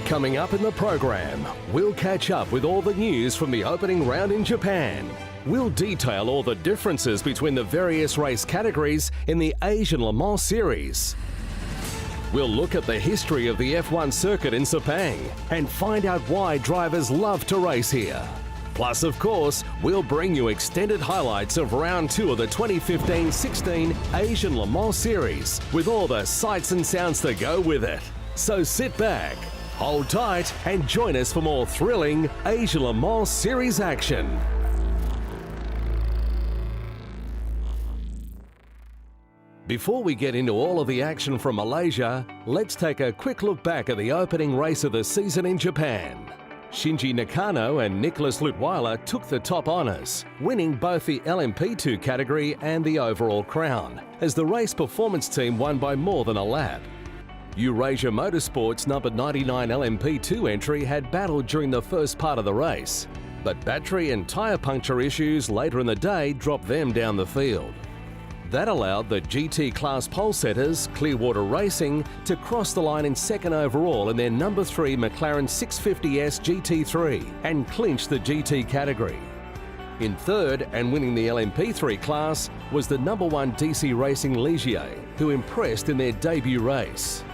Coming up in the program, we'll catch up with all the news from the opening round in Japan. We'll detail all the differences between the various race categories in the Asian Le Mans Series. We'll look at the history of the F1 circuit in Sepang and find out why drivers love to race here. Plus, of course, we'll bring you extended highlights of round 2 of the 2015-16 Asian Le Mans Series with all the sights and sounds to go with it. So sit back, hold tight and join us for more thrilling Asian Le Mans Series action. Before we get into all of the action from Malaysia, let's take a quick look back at the opening race of the season in Japan. Shinji Nakano and Nicholas Leutwiler took the top honours, winning both the LMP2 category and the overall crown, as the race performance team won by more than a lap. Eurasia Motorsports' number 99 LMP2 entry had battled during the first part of the race, but battery and tyre puncture issues later in the day dropped them down the field. That allowed the GT class pole setters, Clearwater Racing, to cross the line in second overall in their number 3 McLaren 650S GT3 and clinch the GT category. In third and winning the LMP3 class was the number 1 DC Racing Ligier, who impressed in their debut race.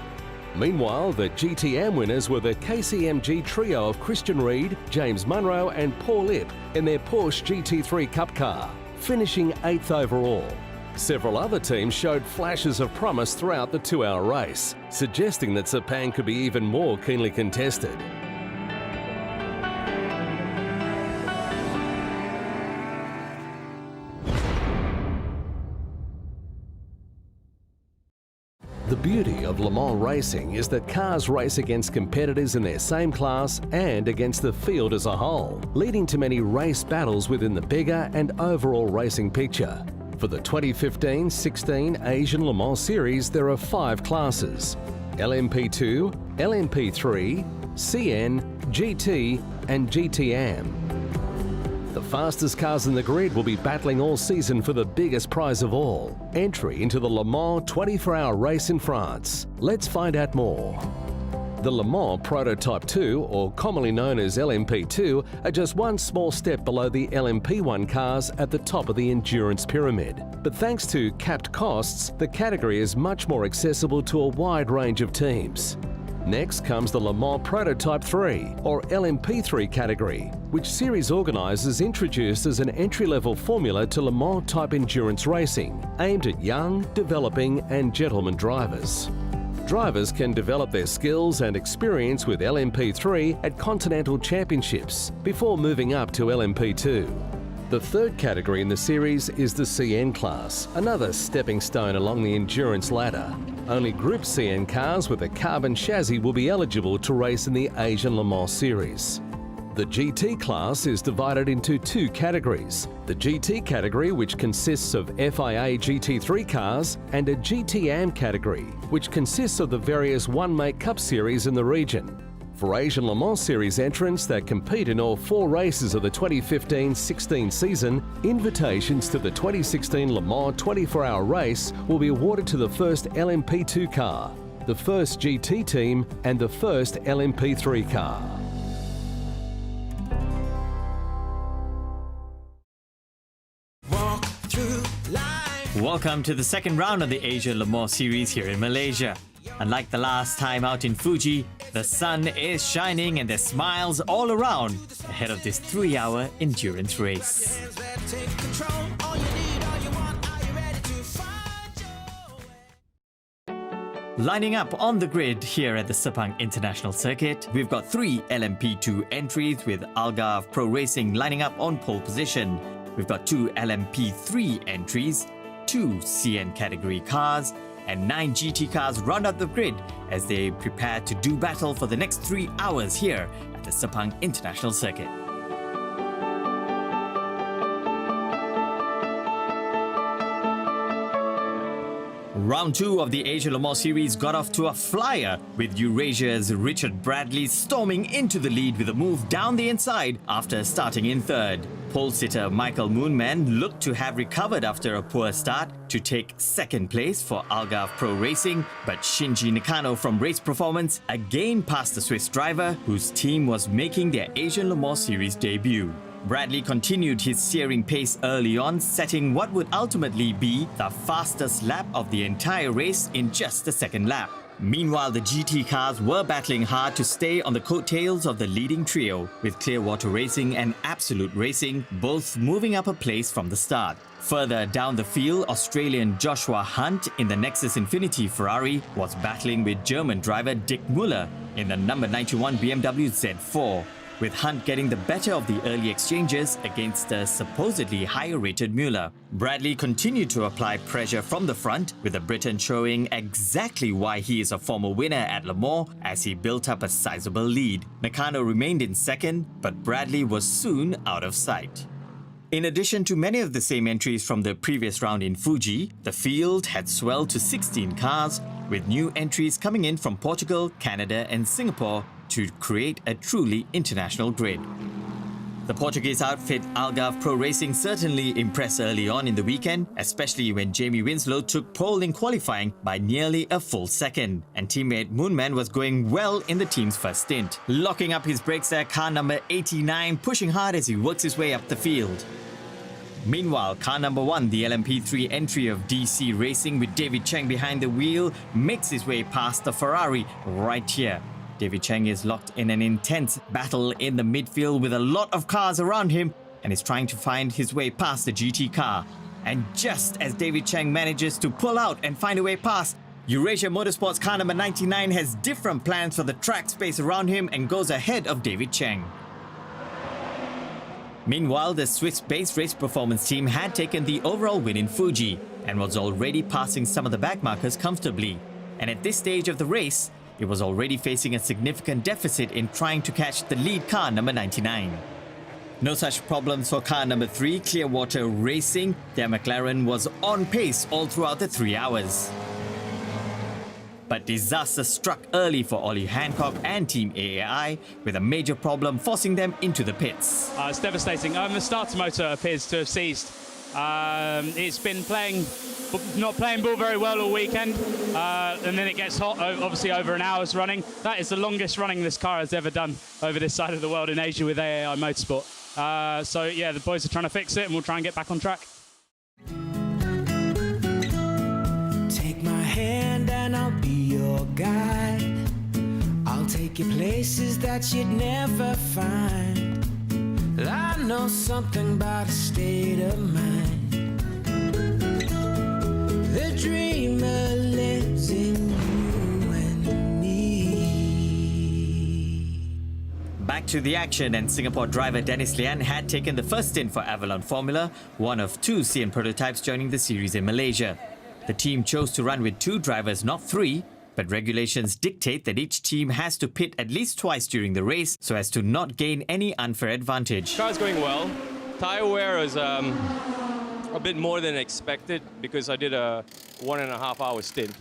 Meanwhile, the GTM winners were the KCMG trio of Christian Reed, James Munro and Paul Ip in their Porsche GT3 Cup car, finishing 8th overall. Several other teams showed flashes of promise throughout the 2-hour race, suggesting that Sepang could be even more keenly contested. The beauty of Le Mans racing is that cars race against competitors in their same class and against the field as a whole, leading to many race battles within the bigger and overall racing picture. For the 2015-16 Asian Le Mans Series, there are 5 classes: LMP2, LMP3, CN, GT and GTM. The fastest cars in the grid will be battling all season for the biggest prize of all, entry into the Le Mans 24-hour race in France. Let's find out more. The Le Mans Prototype 2, or commonly known as LMP2, are just one small step below the LMP1 cars at the top of the endurance pyramid. But thanks to capped costs, the category is much more accessible to a wide range of teams. Next comes the Le Mans Prototype 3, or LMP3 category, which series organisers introduced as an entry-level formula to Le Mans type endurance racing, aimed at young, developing and gentleman drivers. Drivers can develop their skills and experience with LMP3 at Continental Championships before moving up to LMP2. The third category in the series is the CN class, another stepping stone along the endurance ladder. Only Group CN cars with a carbon chassis will be eligible to race in the Asian Le Mans Series. The GT class is divided into 2 categories: the GT category, which consists of FIA GT3 cars, and a GTM category, which consists of the various one-make Cup series in the region. For Asian Le Mans Series entrants that compete in all 4 races of the 2015-16 season, invitations to the 2016 Le Mans 24-hour race will be awarded to the first LMP2 car, the first GT team and the first LMP3 car. Welcome to the second round of the Asia Le Mans Series here in Malaysia. Unlike the last time out in Fuji, the sun is shining and there's smiles all around ahead of this 3-hour endurance race. Lining up on the grid here at the Sepang International Circuit, we've got 3 LMP2 entries with Algarve Pro Racing lining up on pole position. We've got 2 LMP3 entries, 2 CN category cars, and 9 GT cars round out the grid as they prepare to do battle for the next 3 hours here at the Sepang International Circuit. Round 2 of the Asia Le Mans Series got off to a flyer, with Eurasia's Richard Bradley storming into the lead with a move down the inside after starting in third. pole sitter Michael Moonman looked to have recovered after a poor start to take second place for Algarve Pro Racing, but Shinji Nakano from Race Performance again passed the Swiss driver whose team was making their Asian Le Mans Series debut. Bradley continued his searing pace early on, setting what would ultimately be the fastest lap of the entire race in just the second lap. Meanwhile, the GT cars were battling hard to stay on the coattails of the leading trio, with Clearwater Racing and Absolute Racing both moving up a place from the start. Further down the field, Australian Joshua Hunt in the Nexus Infinity Ferrari was battling with German driver Dick Muller in the number 91 BMW Z4, with Hunt getting the better of the early exchanges against the supposedly higher-rated Muller. Bradley continued to apply pressure from the front, with the Briton showing exactly why he is a former winner at Le Mans as he built up a sizable lead. Nakano remained in second, but Bradley was soon out of sight. In addition to many of the same entries from the previous round in Fuji, the field had swelled to 16 cars, with new entries coming in from Portugal, Canada and Singapore to create a truly international grid. The Portuguese outfit Algarve Pro Racing certainly impressed early on in the weekend, especially when Jamie Winslow took pole in qualifying by nearly a full second, and teammate Moonman was going well in the team's first stint, locking up his brakes at car number 89, pushing hard as he works his way up the field. Meanwhile, car number 1, the LMP3 entry of DC Racing with David Cheng behind the wheel, makes his way past the Ferrari right here. David Cheng is locked in an intense battle in the midfield with a lot of cars around him and is trying to find his way past the GT car. And just as David Cheng manages to pull out and find a way past, Eurasia Motorsports car number 99 has different plans for the track space around him and goes ahead of David Cheng. Meanwhile, the Swiss-based Race Performance team had taken the overall win in Fuji and was already passing some of the backmarkers comfortably. And at this stage of the race, it was already facing a significant deficit in trying to catch the lead car number 99. No such problems for car number 3, Clearwater Racing. Their McLaren was on pace all throughout the 3 hours. But disaster struck early for Ollie Hancock and Team AAI, with a major problem forcing them into the pits. It's devastating. The starter motor appears to have seized. It's been not playing ball very well all weekend, and then it gets hot, obviously over an hour's running. That is the longest running this car has ever done over this side of the world in Asia with AAI Motorsport. So yeah, the boys are trying to fix it and we'll try and get back on track. Take my hand and I'll be your guide. I'll take you places that you'd never find. I know something about a state of mind. The dreamer lives in you and me. Back to the action, and Singapore driver Dennis Lian had taken the first stint for Avalon Formula, one of 2 CN prototypes joining the series in Malaysia. The team chose to run with 2 drivers, not 3, but regulations dictate that each team has to pit at least twice during the race so as to not gain any unfair advantage. Car's going well. Tire wear is a bit more than expected because I did a 1.5 hour stint,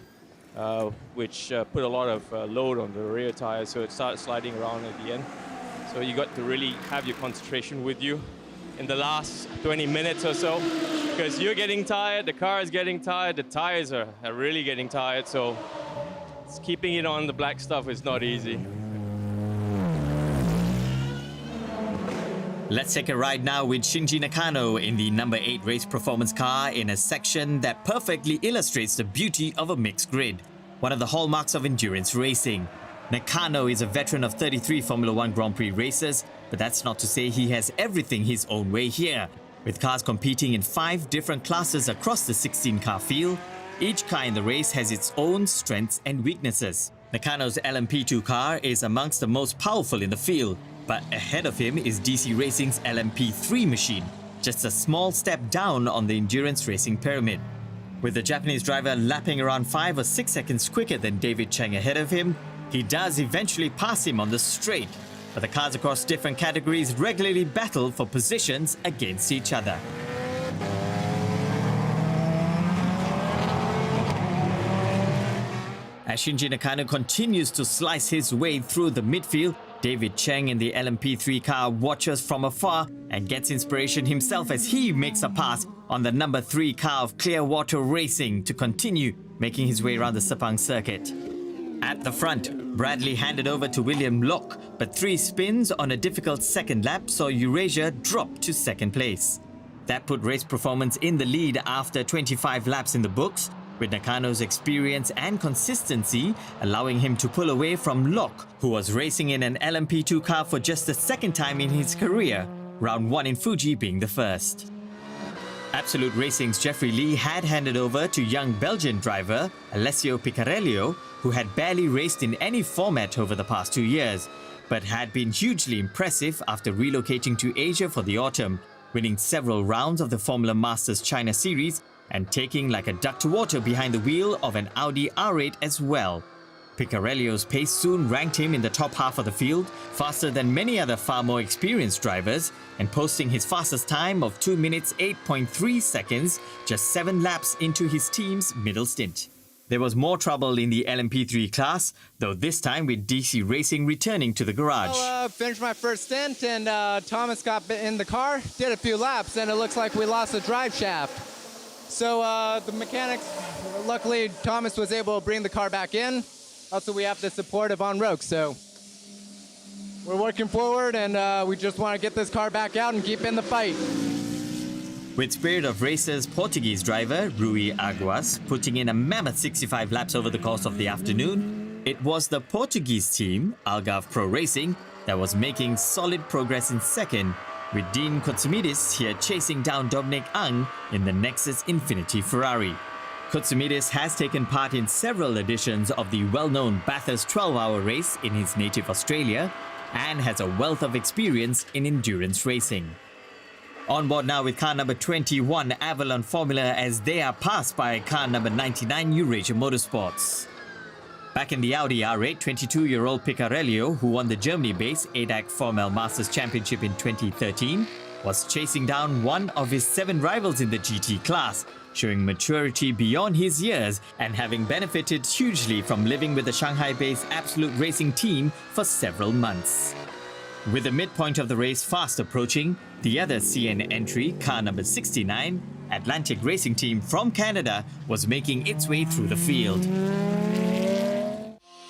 which put a lot of load on the rear tire, so it started sliding around at the end. So you got to really have your concentration with you in the last 20 minutes or so, because you're getting tired, the car is getting tired, the tires are really getting tired, so keeping it on the black stuff is not easy. Let's take a ride now with Shinji Nakano in the number 8 Race Performance car in a section that perfectly illustrates the beauty of a mixed grid, one of the hallmarks of endurance racing. Nakano is a veteran of 33 Formula 1 Grand Prix races, but that's not to say he has everything his own way here. With cars competing in 5 different classes across the 16-car field, each car in the race has its own strengths and weaknesses. Nakano's LMP2 car is amongst the most powerful in the field, but ahead of him is DC Racing's LMP3 machine, just a small step down on the endurance racing pyramid. With the Japanese driver lapping around 5 or 6 seconds quicker than David Cheng ahead of him, he does eventually pass him on the straight, but the cars across different categories regularly battle for positions against each other. As Shinji Nakano continues to slice his way through the midfield, David Cheng in the LMP3 car watches from afar and gets inspiration himself as he makes a pass on the number 3 car of Clearwater Racing to continue making his way around the Sepang circuit. At the front, Bradley handed over to William Locke, but 3 spins on a difficult second lap saw Eurasia drop to second place. That put race performance in the lead after 25 laps in the books, with Nakano's experience and consistency allowing him to pull away from Locke, who was racing in an LMP2 car for just the second time in his career, round 1 in Fuji being the first. Absolute Racing's Jeffrey Lee had handed over to young Belgian driver Alessio Picarello, who had barely raced in any format over the past 2 years, but had been hugely impressive after relocating to Asia for the autumn, winning several rounds of the Formula Masters China Series and taking like a duck to water behind the wheel of an Audi R8 as well. Picarello's pace soon ranked him in the top half of the field, faster than many other far more experienced drivers, and posting his fastest time of 2 minutes 8.3 seconds just 7 laps into his team's middle stint. There was more trouble in the LMP3 class, though this time with DC Racing returning to the garage. Finished my first stint and Thomas got in the car, did a few laps, and it looks like we lost the drive shaft. So the mechanics, luckily Thomas was able to bring the car back in. Also we have the support of Von Roque, so we're working forward and we just want to get this car back out and keep in the fight. With Spirit of Racers Portuguese driver Rui Aguas putting in a mammoth 65 laps over the course of the afternoon, it was the Portuguese team, Algarve Pro Racing, that was making solid progress in second, with Dean Kotsumidis here chasing down Dominic Ang in the Nexus Infinity Ferrari. Kotsumidis has taken part in several editions of the well-known Bathurst 12-hour race in his native Australia and has a wealth of experience in endurance racing. On board now with car number 21 Avalon Formula as they are passed by car number 99 Eurasia Motorsports. Back in the Audi R8, 22-year-old Picarello, who won the Germany-based ADAC Formel Masters Championship in 2013, was chasing down one of his 7 rivals in the GT class, showing maturity beyond his years and having benefited hugely from living with the Shanghai-based Absolute Racing team for several months. With the midpoint of the race fast approaching, the other CN entry, car number 69, Atlantic Racing Team from Canada, was making its way through the field.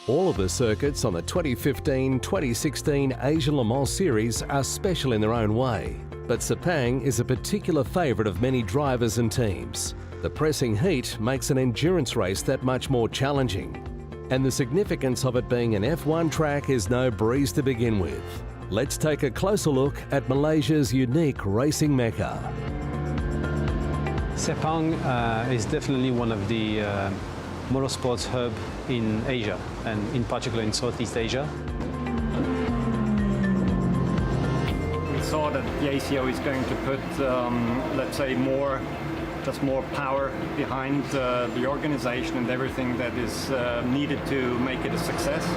All of the circuits on the 2015-2016 Asian Le Mans Series are special in their own way, but Sepang is a particular favourite of many drivers and teams. The pressing heat makes an endurance race that much more challenging, and the significance of it being an F1 track is no breeze to begin with. Let's take a closer look at Malaysia's unique racing mecca. Sepang is definitely one of the motorsports hub in Asia, and in particular in Southeast Asia. We saw that the ACO is going to put, let's say, more power behind the organization and everything that is needed to make it a success.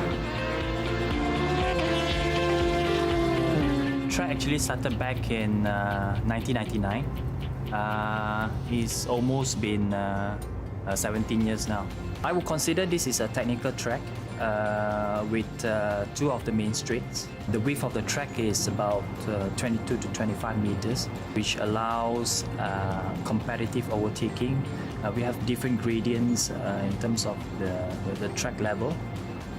The track actually started back in 1999. It's almost been 17 years now. I would consider this is a technical track with 2 of the main straights. The width of the track is about 22 to 25 meters, which allows competitive overtaking. We have different gradients in terms of the track level.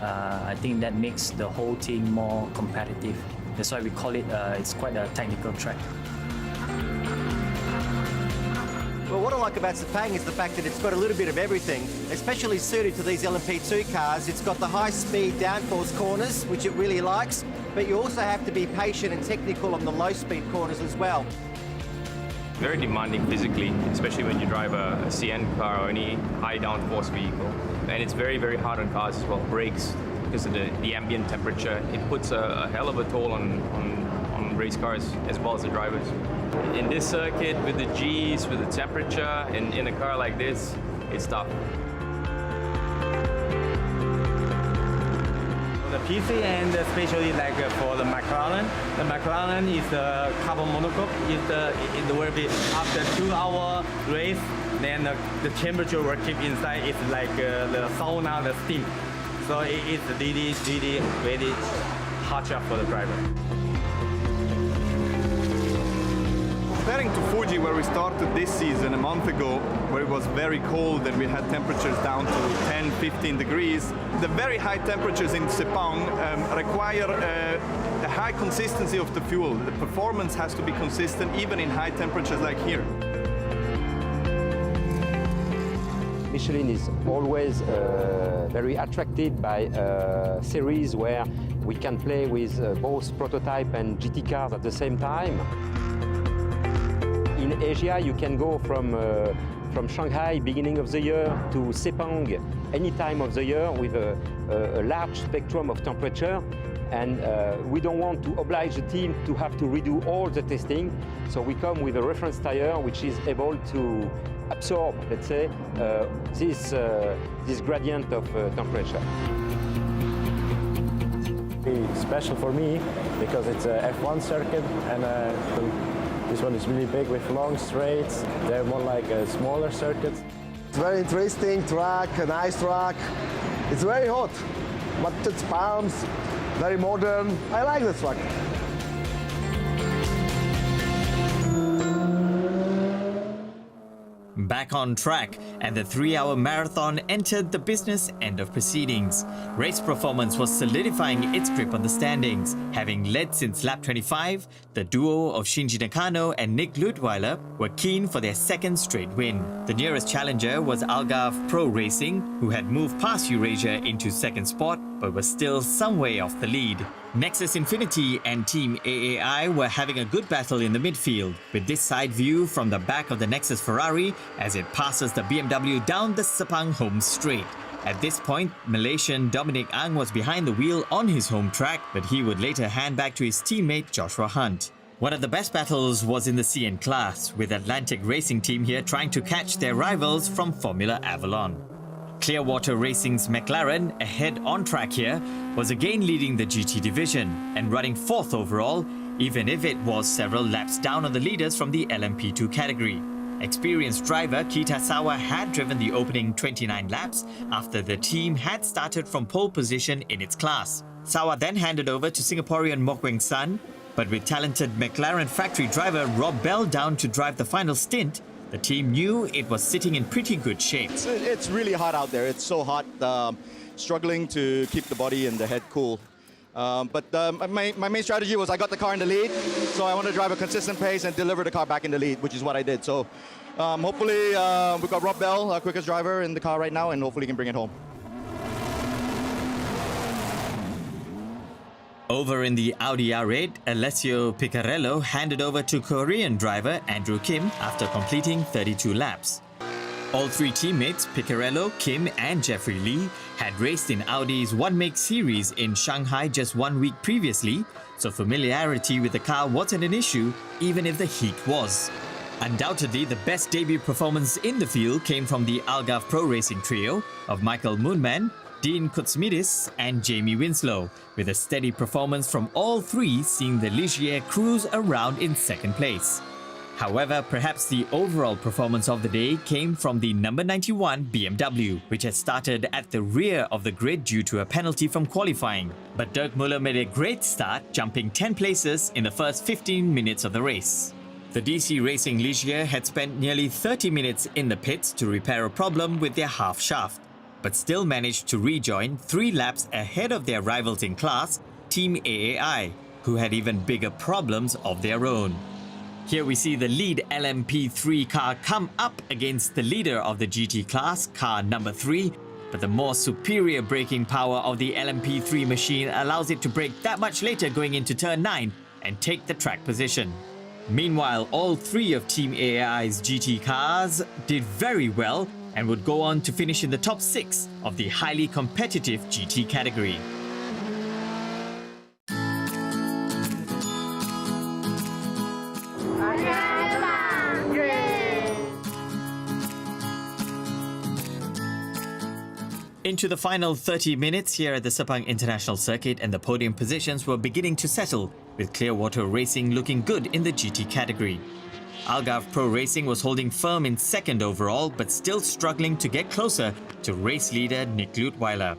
I think that makes the whole thing more competitive. That's why we call it, it's quite a technical track. Well, what I like about Sepang is the fact that it's got a little bit of everything, especially suited to these LMP2 cars. It's got the high-speed downforce corners, which it really likes, but you also have to be patient and technical on the low-speed corners as well. Very demanding physically, especially when you drive a CN car or any high downforce vehicle. And it's very, very hard on cars as well. Brakes, because of the ambient temperature, it puts a hell of a toll on race cars as well as the drivers. In this circuit, with the Gs, with the temperature, and in a car like this, it's tough. The PC and especially like for the McLaren is the carbon monocoque. It will be after 2-hour race, then the temperature will keep inside. It's like the sauna, the steam. So it's really, really very hard job for the driver. Comparing to Fuji, where we started this season a month ago, where it was very cold and we had temperatures down to 10, 15 degrees, the very high temperatures in Sepang require a high consistency of the fuel. The performance has to be consistent even in high temperatures like here. Michelin is always very attracted by a series where we can play with both prototype and GT cars at the same time. In Asia, you can go from Shanghai beginning of the year to Sepang any time of the year with a large spectrum of temperature, and we don't want to oblige the team to have to redo all the testing, so we come with a reference tire which is able to absorb, let's say, this gradient of temperature. It's special for me because it's a F1 circuit, and this one is really big with long straights. They're more like a smaller circuit. It's a very interesting track, a nice track. It's very hot, but it's palms, very modern. I like this track. Back on track, and the 3-hour marathon entered the business end of proceedings. Race performance was solidifying its grip on the standings. Having led since lap 25, the duo of Shinji Nakano and Nick Ludweiler were keen for their second straight win. The nearest challenger was Algarve Pro Racing, who had moved past Eurasia into second spot, but was still some way off the lead. Nexus Infinity and Team AAI were having a good battle in the midfield, with this side view from the back of the Nexus Ferrari as it passes the BMW down the Sepang home straight. At this point, Malaysian Dominic Ang was behind the wheel on his home track, but he would later hand back to his teammate Joshua Hunt. One of the best battles was in the CN class, with Atlantic Racing Team here trying to catch their rivals from Formula Avalon. Clearwater Racing's McLaren, ahead on track here, was again leading the GT division and running 4th overall, even if it was several laps down on the leaders from the LMP2 category. Experienced driver Kita Sawa had driven the opening 29 laps after the team had started from pole position in its class. Sawa then handed over to Singaporean Mok Weng San, but with talented McLaren factory driver Rob Bell down to drive the final stint, the team knew it was sitting in pretty good shape. It's really hot out there. It's so hot, struggling to keep the body and the head cool. But my main strategy was I got the car in the lead, so I want to drive a consistent pace and deliver the car back in the lead, which is what I did. So hopefully we've got Rob Bell, our quickest driver, in the car right now, and hopefully he can bring it home. Over in the Audi R8, Alessio Piccarello handed over to Korean driver Andrew Kim after completing 32 laps. All three teammates, Piccarello, Kim and Jeffrey Lee, had raced in Audi's one-make series in Shanghai just 1 week previously, so familiarity with the car wasn't an issue, even if the heat was. Undoubtedly, the best debut performance in the field came from the Algarve Pro Racing trio of Michael Moonman, Dean Koutsmidis and Jamie Winslow, with a steady performance from all three seeing the Ligier cruise around in second place. However, perhaps the overall performance of the day came from the number 91 BMW, which had started at the rear of the grid due to a penalty from qualifying. But Dirk Muller made a great start, jumping 10 places in the first 15 minutes of the race. The DC Racing Ligier had spent nearly 30 minutes in the pits to repair a problem with their half shaft, but still managed to rejoin 3 laps ahead of their rivals in class, Team AAI, who had even bigger problems of their own. Here we see the lead LMP3 car come up against the leader of the GT class, car number 3, but the more superior braking power of the LMP3 machine allows it to brake that much later going into turn 9 and take the track position. Meanwhile, all 3 of Team AAI's GT cars did very well and would go on to finish in the top 6 of the highly competitive GT category. Into the final 30 minutes here at the Sepang International Circuit, and the podium positions were beginning to settle, with Clearwater Racing looking good in the GT category. Algarve Pro Racing was holding firm in second overall, but still struggling to get closer to race leader Nick Ludweiler.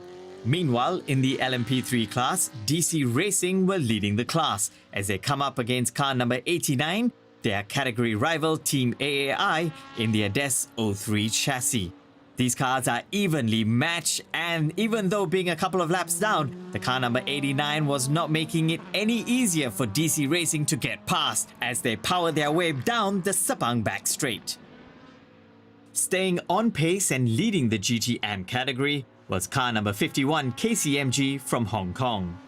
Meanwhile, in the LMP3 class, DC Racing were leading the class as they come up against car number 89, their category rival Team AAI in the ADES 03 chassis. These cars are evenly matched, and even though being a couple of laps down, the car number 89 was not making it any easier for DC Racing to get past as they power their way down the Sepang back straight. Staying on pace and leading the GTM category was car number 51 KCMG from Hong Kong.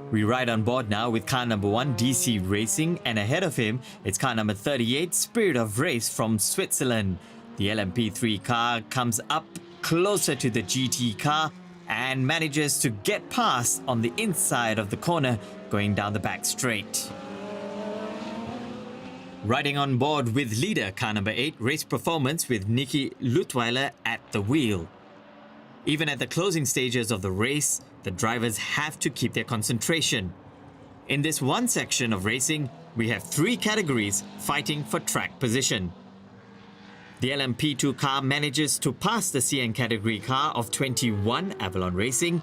We ride on board now with car number 1 DC Racing, and ahead of him it's car number 38 Spirit of Race from Switzerland. The LMP3 car comes up closer to the GT car and manages to get past on the inside of the corner going down the back straight. Riding on board with leader car number 8 Race Performance with Niki Lutweiler at the wheel. Even at the closing stages of the race, the drivers have to keep their concentration. In this one section of racing, we have 3 categories fighting for track position. The LMP2 car manages to pass the CN category car of 21 Avalon Racing,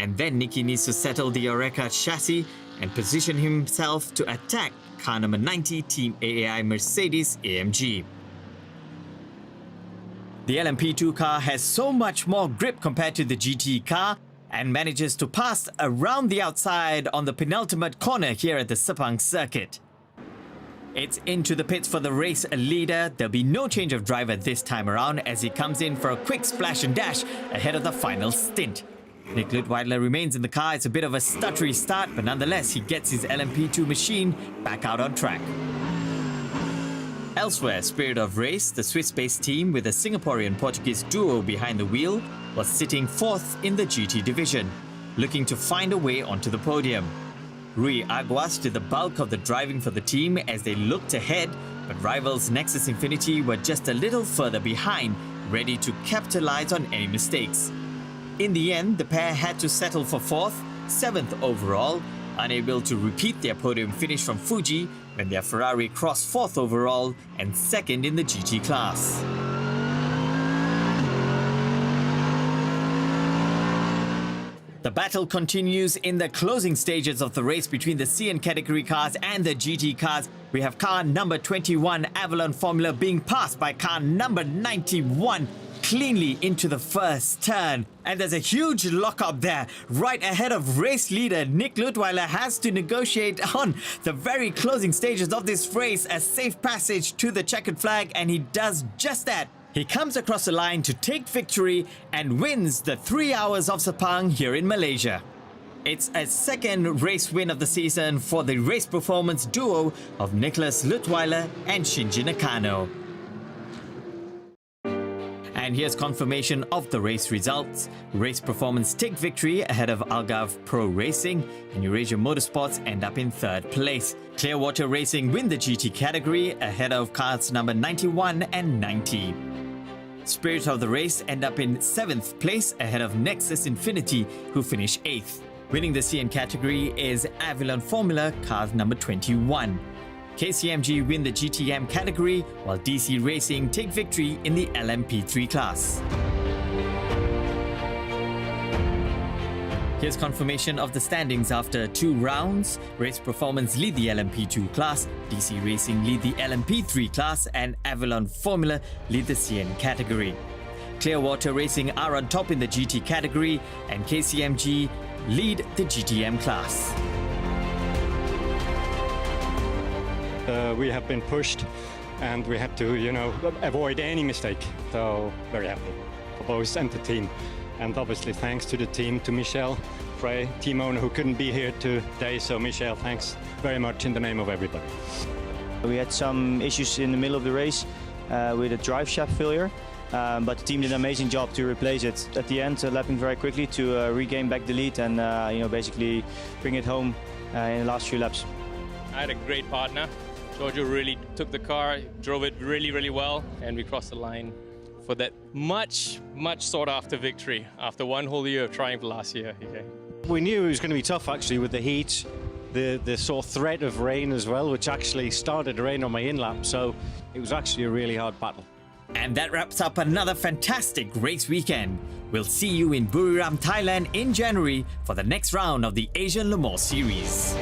and then Niki needs to settle the Oreca chassis and position himself to attack car number 90 Team AAI Mercedes AMG. The LMP2 car has so much more grip compared to the GT car and manages to pass around the outside on the penultimate corner here at the Sepang circuit. It's into the pits for the race leader. There'll be no change of driver this time around as he comes in for a quick splash and dash ahead of the final stint. Nick Lutweiler remains in the car. It's a bit of a stuttery start, but nonetheless he gets his LMP2 machine back out on track. Elsewhere, Spirit of Race, the Swiss-based team with a Singaporean-Portuguese duo behind the wheel, was sitting 4th in the GT division, looking to find a way onto the podium. Rui Aguas did the bulk of the driving for the team as they looked ahead, but rivals Nexus Infinity were just a little further behind, ready to capitalize on any mistakes. In the end, the pair had to settle for 4th, 7th overall, unable to repeat their podium finish from Fuji when their Ferrari crossed 4th overall and 2nd in the GT class. The battle continues in the closing stages of the race between the CN category cars and the GT cars. We have car number 21 Avalon Formula being passed by car number 91 cleanly into the first turn. And there's a huge lockup there. Right ahead of race leader Nick Lutweiler has to negotiate on the very closing stages of this race a safe passage to the checkered flag, and he does just that. He comes across the line to take victory and wins the 3 hours of Sepang here in Malaysia. It's a 2nd race win of the season for the race performance duo of Nicholas Lutweiler and Shinji Nakano. And here's confirmation of the race results. Race Performance take victory ahead of Algarve Pro Racing, and Eurasia Motorsports end up in 3rd place. Clearwater Racing win the GT category ahead of cars number 91 and 90. Spirit of the Race end up in 7th place ahead of Nexus Infinity, who finish 8th. Winning the CN category is Avalon Formula, cars number 21. KCMG win the GTM category, while DC Racing take victory in the LMP3 class. Here's confirmation of the standings after 2 rounds. Race Performance lead the LMP2 class, DC Racing lead the LMP3 class, and Avalon Formula lead the CN category. Clearwater Racing are on top in the GT category, and KCMG lead the GTM class. We have been pushed and we had to, avoid any mistake. So very happy for both and the team. And obviously thanks to the team, to Michel, Frey, team owner, who couldn't be here today. So Michel, thanks very much in the name of everybody. We had some issues in the middle of the race with a drive shaft failure, but the team did an amazing job to replace it at the end, lapping very quickly to regain back the lead and basically bring it home in the last few laps. I had a great partner. Giorgio really took the car, drove it really, really well, and we crossed the line for that much, much sought after victory after 1 whole year of trying for last year. Okay. We knew it was going to be tough actually with the heat, the sort of threat of rain as well, which actually started to rain on my in-lap, so it was actually a really hard battle. And that wraps up another fantastic race weekend. We'll see you in Buriram, Thailand in January for the next round of the Asian Le Mans Series.